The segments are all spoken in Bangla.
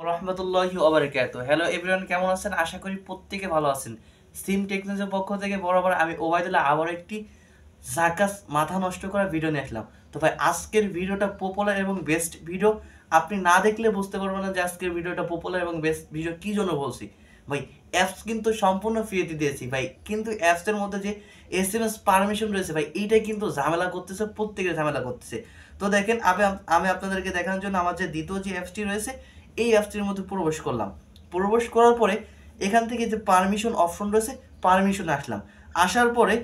রহমতুল্লাহি ওয়া বারাকাতুহু। হ্যালো এভরিওয়ান, কেমন আছেন? আশা করি প্রত্যেকে ভালো আছেন। সিম টেকনোলজির পক্ষ থেকে বরাবর আমি ওবায়দুল্লাহ আবার একটি জাকাস মাথা নষ্ট করা ভিডিও নিয়ে আসলাম। তো ভাই, আজকের ভিডিওটা পপুলার এবং বেস্ট ভিডিও। আপনি না দেখলে বুঝতে পারবেন না যে আজকের ভিডিওটা পপুলার এবং বেস্ট ভিডিও। কি জন্য বলছি ভাই, অ্যাপস কিন্তু সম্পূর্ণ ফ্রিতে দিয়েছি ভাই, কিন্তু অ্যাপসের মধ্যে যে SMS পারমিশন রয়েছে ভাই, এইটাই কিন্তু ঝামেলা করতেছে, প্রত্যেকের ঝামেলা করতেছে। তো দেখেন, আমি আপনাদেরকে দেখানোর জন্য আমার যে দ্বিতীয় যে অ্যাপসটি রয়েছে এই অ্যাপসটির মধ্যে প্রবেশ করলাম। প্রবেশ করার পরে এখান থেকে যে পারমিশন অপশন রয়েছে, পারমিশনে আসলাম। আসার পরে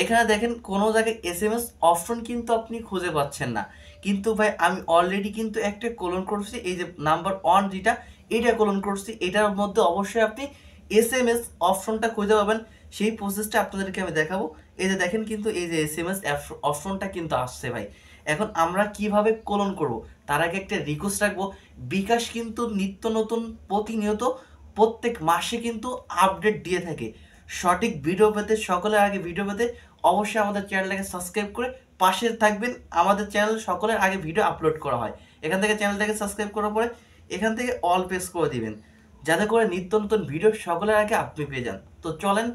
এখানে দেখেন কোনো জায়গায় SMS অপশন কিন্তু আপনি খুঁজে পাচ্ছেন না। কিন্তু ভাই, আমি অলরেডি কিন্তু একটা কোলন করছি, এই যে নাম্বার 1 যেটা, এটা কোলন করছি। এটার মধ্যে অবশ্যই আপনি SMS অপশনটা খুঁজে পাবেন। সেই প্রসেসটা আপনাদেরকে আমি দেখাবো। এই যে দেখেন, কিন্তু এই যে SMS অপশনটা কিন্তু আসছে ভাই। এখন আমরা কিভাবে কোলন করব, তার আগে একটা রিকোয়েস্ট রাখবো। বিকাশ কিন্তু নিত্য নতুন প্রতিনিয়ত প্রত্যেক মাসে কিন্তু আপডেট দিয়ে থাকে। সঠিক ভিডিও পেতে, সকলের আগে ভিডিও পেতে অবশ্যই আমাদের চ্যানেলটাকে সাবস্ক্রাইব করে পাশে থাকবেন। আমাদের চ্যানেল সকলের আগে ভিডিও আপলোড করা হয়। এখান থেকে চ্যানেলটাকে সাবস্ক্রাইব করার পরে এখান থেকে অল প্রেস করে দিবেন, যাতে করে নিত্য নতুন ভিডিও সকলের আগে আপনি পেয়ে যান। তো চলেন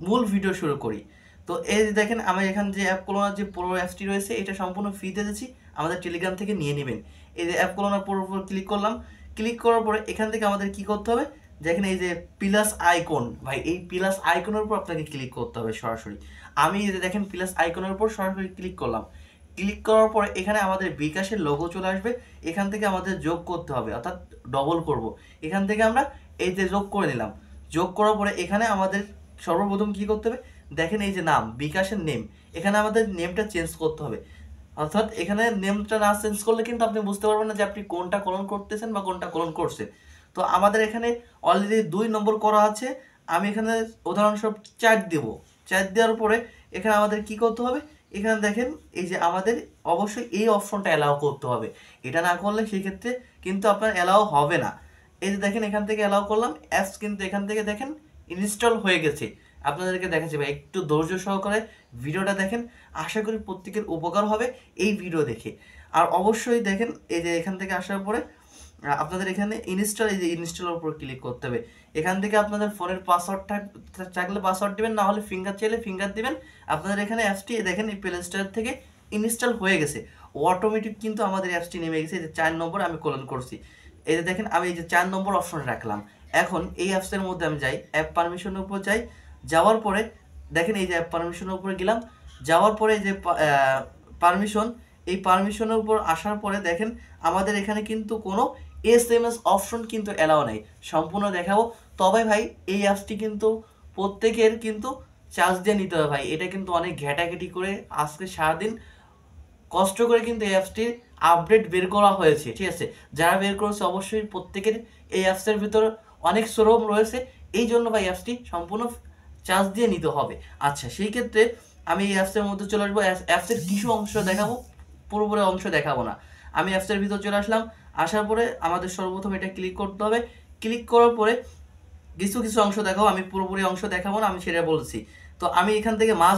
মূল ভিডিও শুরু করি। তো এই যে দেখেন, আমি এখানে যে অ্যাপ ক্লোনার যে পুরো অ্যাপসটি রয়েছে, এটা সম্পূর্ণ ফ্রিতে দিচ্ছি, আমাদের টেলিগ্রাম থেকে নিয়ে নেবেন। এই যে অ্যাপ ক্লোনার পুরো উপর ক্লিক করলাম। ক্লিক করার পরে এখান থেকে আমাদের কি করতে হবে, দেখেন এই যে প্লাস আইকন ভাই, এই প্লাস আইকনের উপর আপনাকে ক্লিক করতে হবে সরাসরি। আমি এই যে দেখেন প্লাস আইকনের উপর সরাসরি ক্লিক করলাম। ক্লিক করার পরে এখানে আমাদের বিকাশের লোগো চলে আসবে। এখান থেকে আমাদের যোগ করতে হবে, অর্থাৎ ডবল করব। এখান থেকে আমরা এই যে যোগ করে নিলাম। যোগ করার পরে এখানে আমাদের সর্বপ্রথম কি করতে হবে, দেখেন এই যে নাম, বিকাশের নেম, এখানে আমাদের নেমটা চেঞ্জ করতে হবে। অর্থাৎ এখানে নেমটা না চেঞ্জ করলে কিন্তু আপনি বুঝতে পারবেন না যে আপনি কোনটা কলন করতেছেন বা কোনটা কলন করছেন। তো আমাদের এখানে অলরেডি 2 নম্বর করা আছে। আমি এখানে উদাহরণস্বরূপ 4 দেব। 4 দেওয়ার পরে এখানে আমাদের কি করতে হবে, এখানে দেখেন এই যে আমাদের অবশ্যই এই অপশনটা অ্যালাউ করতে হবে। এটা না করলে সেই ক্ষেত্রে কিন্তু আপনার অ্যালাউ হবে না। এই যে দেখেন, এখান থেকে অ্যালাউ করলাম, অ্যাপস কিন্তু এখান থেকে দেখেন ইনস্টল হয়ে গেছে। আপনাদেরকে দেখাচ্ছি ভাই, একটু ধৈর্য সহকারে ভিডিওটা দেখেন। আশা করি প্রত্যেকের উপকার হবে এই ভিডিও দেখে। আর অবশ্যই দেখেন, এই যে এখান থেকে আসার পরে আপনাদের এখানে ইনস্টল, এই যে ইনস্টলের উপর ক্লিক করতে হবে। এখান থেকে আপনাদের ফোনের পাসওয়ার্ডটা চাইলে পাসওয়ার্ড দিবেন, না হলে ফিঙ্গার চাইলে ফিঙ্গার দিবেন। আপনাদের এখানে অ্যাপসটি দেখেন এই প্লে স্টোর থেকে ইনস্টল হয়ে গেছে। অটোমেটিক কিন্তু আমাদের অ্যাপসটি নেমে গেছে। এই যে 4 নম্বর আমি কোলন করছি। এই যে দেখেন, আমি এই যে 4 নম্বর অপশন রাখলাম। এখন এই অ্যাপসের মধ্যে আমি যাই, অ্যাপ পারমিশনের উপর যাই। যাওয়ার পরে দেখেন এই যে অ্যাপ পারমিশনের উপরে গেলাম। যাওয়ার পরে যে পারমিশন, এই পারমিশনের উপর আসার পরে দেখেন আমাদের এখানে কিন্তু কোনো SMS অপশন কিন্তু অ্যালাউ নেই। সম্পূর্ণ দেখাবো। তবে ভাই, এই অ্যাপসটি কিন্তু প্রত্যেকের কিন্তু চার্জ দিয়ে নিতে হবে ভাই। এটা কিন্তু অনেক ঘেটাঘেটি করে আজকে সারাদিন কষ্ট করে কিন্তু এই অ্যাপসটির আপডেট বের করা হয়েছে, ঠিক আছে? যারা বের করেছে অবশ্যই প্রত্যেকের এই অ্যাপসের ভিতর অনেক শ্রম রয়েছে। এই জন্য ভাই অ্যাপসটি সম্পূর্ণ চার্জ দিয়ে নিতে হবে। আচ্ছা, সেই ক্ষেত্রে আমি এই অ্যাপসের মধ্যে চলে আসবো। অ্যাপসের কিছু অংশ দেখাবো, পুরোপুরি অংশ দেখাবো না। আমি অ্যাপসের ভিতর চলে আসলাম। আসার পরে আমাদের সর্বপ্রথম এটা ক্লিক করতে হবে। ক্লিক করার পরে কিছু কিছু অংশ দেখাবো, আমি পুরোপুরি অংশ দেখাবো না, আমি সেটা বলছি। তো আমি এখান থেকে মাঝ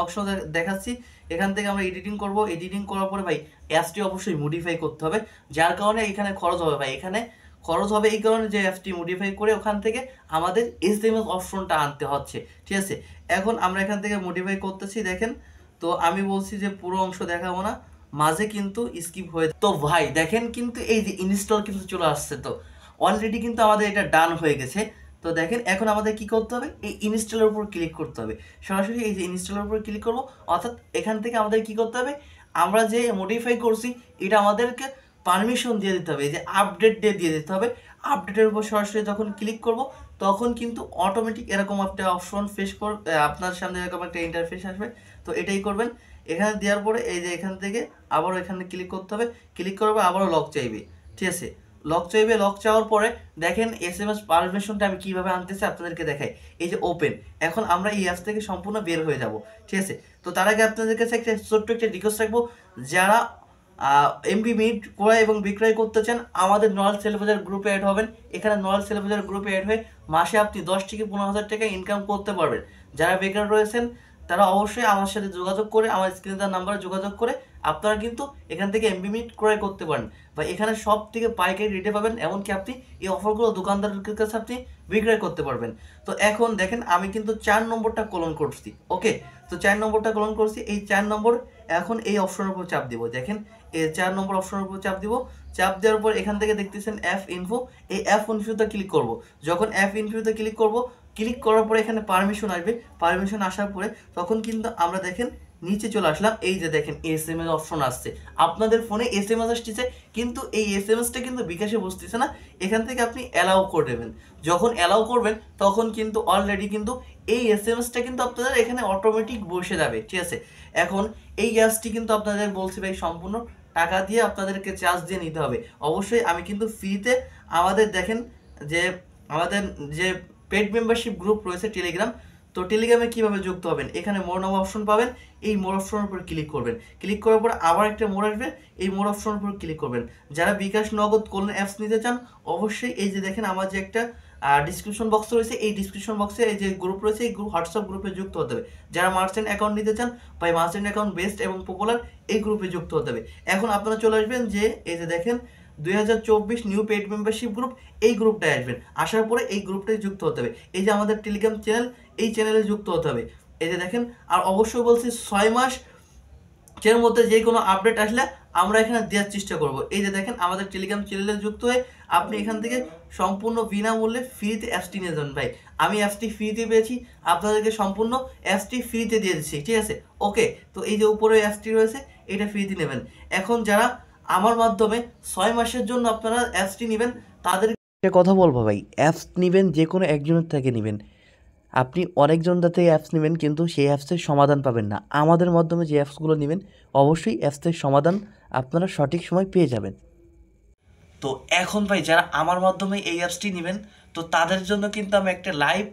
অপশন দেখাচ্ছি। এখান থেকে আমরা এডিটিং করব। এডিটিং করার পরে ভাই অ্যাপসটি অবশ্যই মডিফাই করতে হবে, যার কারণে এখানে খরচ হবে ভাই। এখানে খরচ হবে এই কারণে যে অ্যাপসটি মডিফাই করে ওখান থেকে আমাদের SMS অপশনটা আনতে হচ্ছে, ঠিক আছে? এখন আমরা এখান থেকে মডিফাই করতেছি, দেখেন। তো আমি বলছি যে পুরো অংশ দেখাবো না, মাঝে কিন্তু স্কিপ হয়ে। তো ভাই দেখেন, কিন্তু এই যে ইনস্টল কিন্তু চলে আসছে। তো অলরেডি কিন্তু আমাদের এটা ডান হয়ে গেছে। তো দেখেন, এখন আমাদের কি করতে হবে, এই ইনস্টলের উপর ক্লিক করতে হবে। সরাসরি এই যে ইনস্টলের উপর ক্লিক করব। অর্থাৎ এখান থেকে আমাদের কি করতে হবে, আমরা যে মডিফাই করছি এটা আমাদেরকে পারমিশন দিয়ে দিতে হবে, এই যে আপডেট দিয়ে দিতে হবে। আপডেটের উপর সরাসরি যখন ক্লিক করব তখন কিন্তু অটোমেটিক এরকম একটা অপশন ফেস আপনার সামনে এরকম একটা ইন্টারফেস আসবে। তো এটাই করবেন। এখানে দেওয়ার পরে এই যে এখান থেকে আবারও এখানে ক্লিক করতে হবে। ক্লিক করবে, আবারও লক চাইবে, ঠিক আছে? লক চাইবে। লক চাওয়ার পরে দেখেন SMS পারমিশনটা আমি কিভাবে আনতেছি আপনাদেরকে দেখাই। এই যে ওপেন, এখন আমরা এই অ্যাপস থেকে সম্পূর্ণ বের হয়ে যাব, ঠিক আছে? তো তার আগে আপনাদের কাছে একটা ছোট্ট একটা রিকোয়েস্ট রাখবো, যারা MB মিট ক্রয় এবং বিক্রয় করতে চান আমাদের নলেজ সেলবাজার গ্রুপে অ্যাড হবেন। এখানে নলেজ সেলবাজার গ্রুপে অ্যাড হয়ে মাসে আপনি 10 থেকে 15,000 টাকা ইনকাম করতে পারবেন। যারা বেকার রয়েছেন, তারা অবশ্যই আমার সাথে যোগাযোগ করে, আমার স্ক্রিনে দেওয়া নাম্বারে যোগাযোগ করে আপনারা কিন্তু এখান থেকে এমবি মিনিট ক্রয় করতে পারেন। বা এখানে সব থেকে পাইকারি রেটে পাবেন, এমনকি আপনি এই অফারগুলো দোকানদারের কাছে আপনি বিক্রয় করতে পারবেন। তো এখন দেখেন আমি কিন্তু 4 নম্বরটা কলন করছি। ওকে, তো 4 নম্বরটা কলন করছি। এই 4 নম্বর এখন এই অপশনের উপর চাপ দিব। দেখেন এই 4 নম্বর অপশনের উপর চাপ দিব। চাপ দেওয়ার পর এখান থেকে দেখতেছেন অ্যাপ ইনফো, এই অ্যাপ ইনফোতে ক্লিক করব। যখন অ্যাপ ইনফোতে ক্লিক করব, ক্লিক করার পরে এখানে পারমিশন আসবে। পারমিশন আসার পরে তখন কিন্তু আমরা দেখেন নিচে চলে আসলাম। এই যে দেখেন এসএমএস অপশন আসছে, আপনাদের ফোনে এসএমএস আসতেছে, কিন্তু এই এসএমএসটা কিন্তু বিকাশে বসতেছে না। এখান থেকে আপনি অ্যালাউ করে দেবেন। যখন অ্যালাউ করবেন তখন কিন্তু অলরেডি কিন্তু এই এসএমএসটা কিন্তু আপনাদের এখানে অটোমেটিক বসে যাবে। ঠিক আছে, এখন এই গ্যাসটি কিন্তু আপনাদের বলছি ভাই সম্পূর্ণ টাকা দিয়ে আপনাদেরকে চার্জ দিয়ে নিতে হবে। অবশ্যই আমি কিন্তু ফ্রিতে আমাদের দেখেন যে আমাদের যে পেড মেম্বারশিপ গ্রুপ রয়েছে টেলিগ্রাম, তো টেলিগ্রামে কীভাবে যুক্ত হবেন, এখানে মোর নাম অপশন পাবেন। এই মোর অপশনের উপর ক্লিক করবেন। ক্লিক করার পর আবার একটা মোর আসবে, এই মোর অপশনের উপর ক্লিক করবেন। যারা বিকাশ নগদ কোন অ্যাপস নিতে চান অবশ্যই এই যে দেখেন আমার যে একটা ডিসক্রিপশন বক্স রয়েছে, এই ডিসক্রিপশন বক্সে এই যে গ্রুপ রয়েছে, এই গ্রুপ হোয়াটসঅ্যাপ গ্রুপে যুক্ত হতে হবে। যারা মার্চেন্ট অ্যাকাউন্ট নিতে চান বা মার্চেন্ট অ্যাকাউন্ট বেস্ট এবং পপুলার, এই গ্রুপে যুক্ত হতে হবে। এখন আপনারা চলে আসবেন যে এই যে দেখেন 2024 নিউ পেড মেম্বারশিপ গ্রুপ, এই গ্রুপটায় আসবেন। আসার পরে এই গ্রুপটায় যুক্ত হতে হবে। এই যে আমাদের টেলিগ্রাম চ্যানেল, এই চ্যানেলে যুক্ত হতে হবে। এই যে দেখেন, আর অবশ্যই বলছি 6 মাস এর মধ্যে যে কোনো আপডেট আসলে আমরা এখানে দেওয়ার চেষ্টা করব। এই যে দেখেন আমাদের টেলিগ্রাম চ্যানেলে যুক্ত হয়ে আপনি এখান থেকে সম্পূর্ণ বিনামূল্যে ফ্রিতে অ্যাপসটি নিয়ে যান ভাই। আমি অ্যাপসটি ফ্রিতে পেয়েছি, আপনাদেরকে সম্পূর্ণ অ্যাপসটি ফ্রিতে দিয়ে দিচ্ছি। ঠিক আছে, ওকে। তো এই যে উপরে অ্যাপসটি রয়েছে, এটা ফ্রিতে নেবেন। এখন যারা আমার মাধ্যমে 6 মাসের জন্য আপনারা অ্যাপসটি নেবেন তাদের কথা বলবো ভাই, অ্যাপস নেবেন যে কোনো একজনের থেকে নেবেন। আপনি অনেকজন থেকে অ্যাপস নেবেন কিন্তু সেই অ্যাপসের সমাধান পাবেন না। আমাদের মাধ্যমে যে অ্যাপসগুলো নেবেন অবশ্যই অ্যাপসের সমাধান আপনারা সঠিক সময় পেয়ে যাবেন। তো এখন ভাই যারা আমার মাধ্যমে এই অ্যাপসটি নেবেন, তো তাদের জন্য কিন্তু আমি একটা লাইভ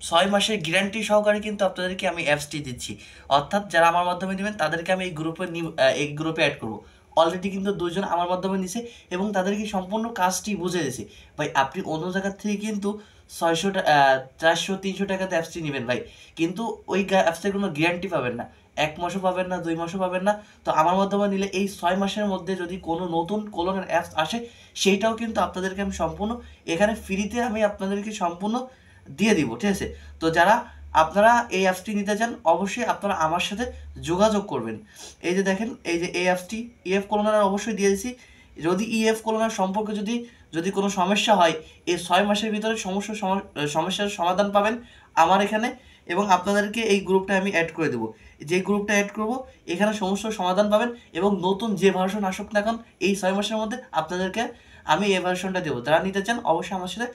6 মাসের গ্যারান্টি সহকারে কিন্তু আপনাদেরকে আমি অ্যাপসটি দিচ্ছি। অর্থাৎ যারা আমার মাধ্যমে নেবেন তাদেরকে আমি এই গ্রুপে অ্যাড করবো। অলরেডি কিন্তু 2 জন আমার মাধ্যমে নিছে এবং তাদেরকে সম্পূর্ণ কাজটি বুঝে দিয়েছে। ভাই আপনি অন্য জায়গার থেকে কিন্তু 400-300 টাকাতে অ্যাপসটি নেবেন ভাই, কিন্তু ওই অ্যাপসের কোনো গ্যারান্টি পাবেন না। 1 মাসও পাবেন না, 2 মাসও পাবেন না। তো আমার মাধ্যমে নিলে এই 6 মাসের মধ্যে যদি কোনো নতুন কোলনের অ্যাপস আসে, সেইটাও কিন্তু আপনাদেরকে আমি সম্পূর্ণ এখানে ফ্রিতে আমি আপনাদেরকে সম্পূর্ণ দিয়ে দিব। ঠিক আছে, তো যারা আপনারা এই অ্যাপসটি নিতে চান অবশ্যই আপনারা আমার সাথে যোগাযোগ করবেন। এই যে দেখেন এই যে এই অ্যাপসটি ইএফ কোলনার অবশ্যই দিয়ে দিয়েছি। যদি ইএফ কোলনার সম্পর্কে যদি কোনো সমস্যা হয়, এই 6 মাসের ভিতরে সমস্যার সমাধান পাবেন আমার এখানে, এবং আপনাদেরকে এই গ্রুপটা আমি অ্যাড করে দেবো। যে গ্রুপটা অ্যাড করব এখানে সমস্যার সমাধান পাবেন, এবং নতুন যে ভার্সন আসুক না এখন এই 6 মাসের মধ্যে আপনাদেরকে আমি এই ভার্সনটা দেবো। যারা নিতে চান অবশ্যই আমার সাথে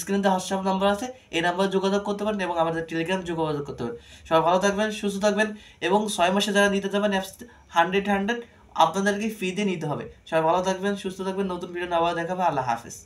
স্ক্রিনে হোয়াটসঅ্যাপ নাম্বার আছে, এই নাম্বারে যোগাযোগ করতে পারেন এবং আমাদের টেলিগ্রাম যোগাযোগ করতে পারেন। সবাই ভালো থাকবেন, সুস্থ থাকবেন, এবং 6 মাসে যারা নিতে যাবেন অ্যাপস 100 আপনাদেরকে ফ্রি দিয়ে নিতে হবে। সবাই ভালো থাকবেন, সুস্থ থাকবেন। নতুন ভিডিও আবার দেখাবে। আল্লাহ হাফেজ।